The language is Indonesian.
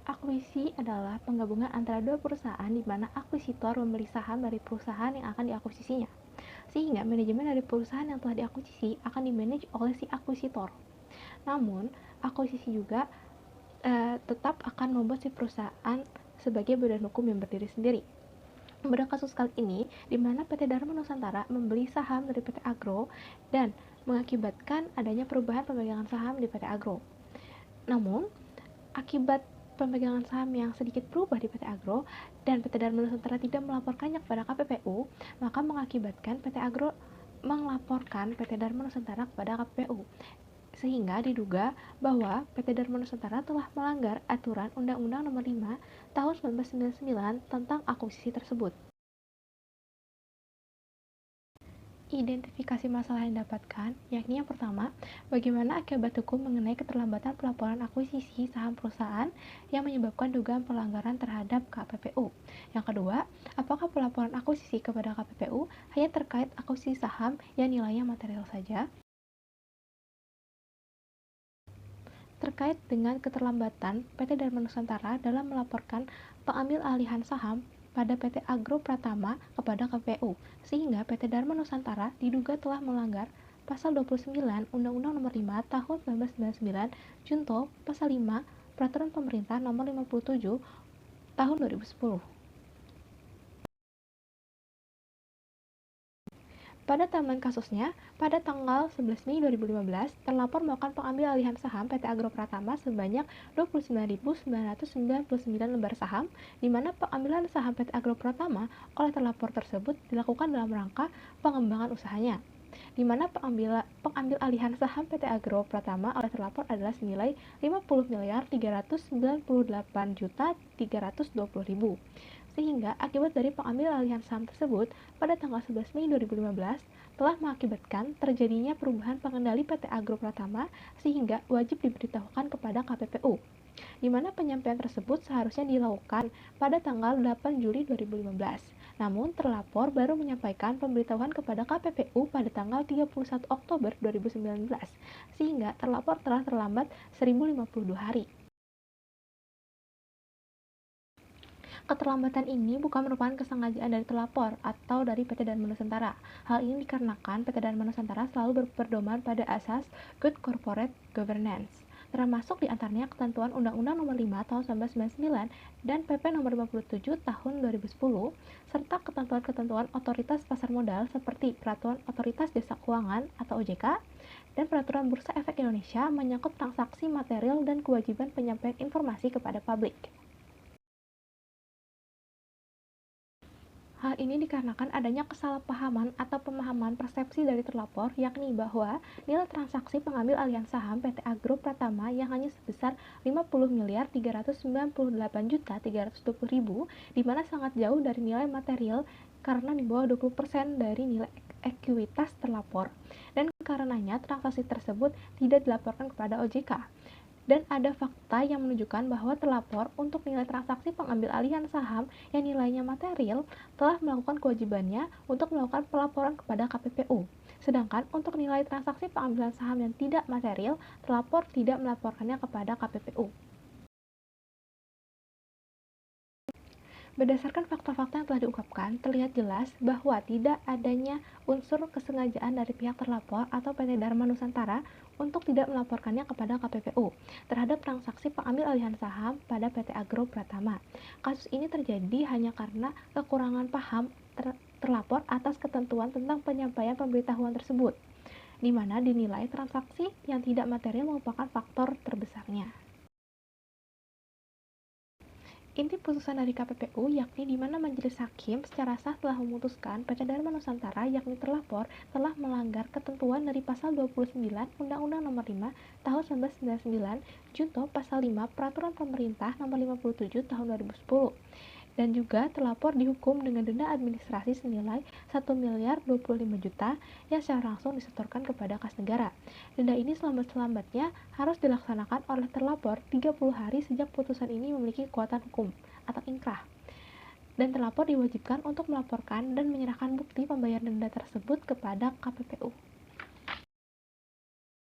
Akuisisi adalah penggabungan antara dua perusahaan di mana akuisitor membeli saham dari perusahaan yang akan diakuisisinya, sehingga manajemen dari perusahaan yang telah diakuisisi akan dimanage oleh si akuisitor. Namun, akuisisi juga tetap akan membuat si perusahaan sebagai badan hukum yang berdiri sendiri. Pada kasus kali ini, di mana PT Dharma Nusantara membeli saham dari PT Agro dan mengakibatkan adanya perubahan pemegangan saham di PT Agro. Namun, akibat pemegangan saham yang sedikit berubah di PT Agro dan PT Dharma Nusantara tidak melaporkannya kepada KPPU, maka mengakibatkan PT Agro melaporkan PT Dharma Nusantara kepada KPPU. Sehingga diduga bahwa PT Dharma Nusantara telah melanggar aturan Undang-Undang Nomor 5 Tahun 1999 tentang akuisisi tersebut. Identifikasi masalah yang didapatkan, yakni yang pertama, bagaimana akibat hukum mengenai keterlambatan pelaporan akuisisi saham perusahaan yang menyebabkan dugaan pelanggaran terhadap KPPU. Yang kedua, apakah pelaporan akuisisi kepada KPPU hanya terkait akuisisi saham yang nilainya material saja? Terkait dengan keterlambatan PT Dharma Nusantara dalam melaporkan pengambil alihan saham pada PT Agro Pratama kepada KPPU, sehingga PT Dharma Nusantara diduga telah melanggar Pasal 29 Undang-Undang Nomor 5 Tahun 1999 Junto Pasal 5 Peraturan Pemerintah Nomor 57 Tahun 2010. Pada timeline kasusnya, pada tanggal 11 Mei 2015, terlapor melakukan pengambil alihan saham PT Agro Pratama sebanyak 29.999 lembar saham, di mana pengambilan saham PT Agro Pratama oleh terlapor tersebut dilakukan dalam rangka pengembangan usahanya, di mana pengambil alihan saham PT Agro Pratama oleh terlapor adalah senilai 50.398.320.000. Sehingga akibat dari pengambil alihan saham tersebut pada tanggal 11 Mei 2015 telah mengakibatkan terjadinya perubahan pengendali PT Agro Pratama sehingga wajib diberitahukan kepada KPPU, di mana penyampaian tersebut seharusnya dilakukan pada tanggal 8 Juli 2015. Namun, terlapor baru menyampaikan pemberitahuan kepada KPPU pada tanggal 31 Oktober 2019, sehingga terlapor telah terlambat 1052 hari. Keterlambatan ini bukan merupakan kesengajaan dari terlapor atau dari PT Dharma Nusantara. Hal ini dikarenakan PT Dharma Nusantara selalu berpedoman pada asas Good Corporate Governance, termasuk diantaranya ketentuan Undang-Undang Nomor 5 Tahun 1999 dan PP Nomor 57 Tahun 2010, serta ketentuan-ketentuan otoritas pasar modal seperti Peraturan Otoritas Jasa Keuangan atau OJK dan Peraturan Bursa Efek Indonesia menyangkut transaksi material dan kewajiban penyampaian informasi kepada publik. Hal ini dikarenakan adanya kesalahpahaman atau pemahaman persepsi dari terlapor, yakni bahwa nilai transaksi pengambil alihan saham PT Agro Pratama yang hanya sebesar 50.398.320.000, di mana sangat jauh dari nilai material karena di bawah 20% dari nilai ekuitas terlapor, dan karenanya transaksi tersebut tidak dilaporkan kepada OJK. Dan ada fakta yang menunjukkan bahwa terlapor untuk nilai transaksi pengambil alihan saham yang nilainya material telah melakukan kewajibannya untuk melakukan pelaporan kepada KPPU. Sedangkan untuk nilai transaksi pengambilan saham yang tidak material, terlapor tidak melaporkannya kepada KPPU. Berdasarkan fakta-fakta yang telah diungkapkan, terlihat jelas bahwa tidak adanya unsur kesengajaan dari pihak terlapor atau PT Dharma Nusantara untuk tidak melaporkannya kepada KPPU terhadap transaksi pengambil alihan saham pada PT Agro Pratama. Kasus ini terjadi hanya karena kekurangan paham terlapor atas ketentuan tentang penyampaian pemberitahuan tersebut, di mana dinilai transaksi yang tidak material merupakan faktor terbesarnya. Inti putusan dari KPPU yakni di mana majelis hakim secara sah telah memutuskan PT Dharma Nusantara yakni terlapor telah melanggar ketentuan dari Pasal 29 Undang-Undang Nomor 5 Tahun 1999 Junto Pasal 5 Peraturan Pemerintah Nomor 57 Tahun 2010, dan juga terlapor dihukum dengan denda administrasi senilai 1.025 juta yang secara langsung disetorkan kepada kas negara. Denda ini selambat-lambatnya harus dilaksanakan oleh terlapor 30 hari sejak putusan ini memiliki kekuatan hukum atau inkrah. Dan terlapor diwajibkan untuk melaporkan dan menyerahkan bukti pembayaran denda tersebut kepada KPPU.